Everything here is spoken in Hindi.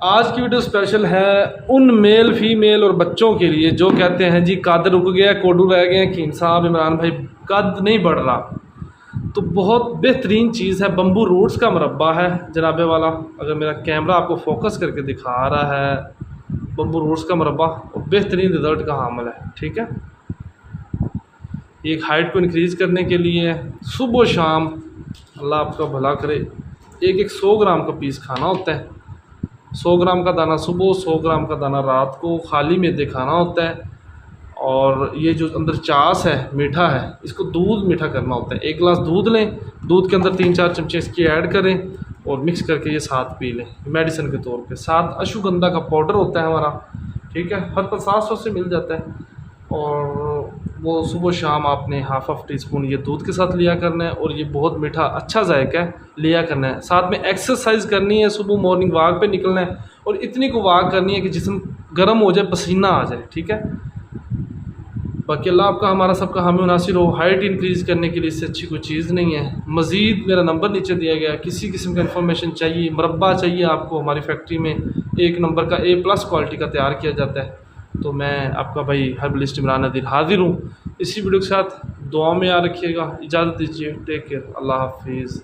आज की वीडियो स्पेशल है उन मेल फीमेल और बच्चों के लिए जो कहते हैं जी कद रुक गया, कोडू रह गए, कीम साहब, इमरान भाई कद नहीं बढ़ रहा। तो बहुत बेहतरीन चीज़ है, बम्बू रूट्स का मुरब्बा है जनाबे वाला। अगर मेरा कैमरा आपको फोकस करके दिखा रहा है, बम्बू रूट्स का मुरब्बा और बेहतरीन रिज़ल्ट का हामिल है। ठीक है, एक हाइट को इंक्रीज़ करने के लिए सुबह शाम, अल्लाह आपका भला करे, एक 100 ग्राम का पीस खाना होता है। 100 ग्राम का दाना सुबह, 100 ग्राम का दाना रात को खाली मैदे खाना होता है। और ये जो अंदर चास है, मीठा है, इसको दूध मीठा करना होता है। 1 गिलास दूध लें, दूध के अंदर 3-4 चमचे इसकी ऐड करें और मिक्स करके ये साथ पी लें मेडिसिन के तौर पे। साथ अश्वगंधा का पाउडर होता है हमारा, ठीक है, हर 700 से मिल जाता है। और वो सुबह शाम आपने हाफ टी स्पून ये दूध के साथ लिया करना है और ये बहुत मीठा अच्छा जायका है, लिया करना है। साथ में एक्सरसाइज करनी है, सुबह मॉर्निंग वॉक पे निकलना है और इतनी को वॉक करनी है कि जिस्म गर्म हो जाए, पसीना आ जाए। ठीक है, बाकी अल्लाह आपका हमारा सबका हामी नासिर हो। हाइट इंक्रीज़ करने के लिए इससे अच्छी कोई चीज़ नहीं है। मज़ीद मेरा नंबर नीचे दिया गया है, किसी किस्म का इन्फॉर्मेशन चाहिए, मुरब्बा चाहिए आपको, हमारी फैक्ट्री में 1 नंबर का A+ क्वालिटी का तैयार किया जाता है। तो मैं आपका भाई हर्बलिस्ट इमरान नदीर हाजिर हूँ। इसी वीडियो के साथ दुआ में याद रखिएगा। इजाज़त दीजिए, टेक केयर, अल्लाह हाफिज़।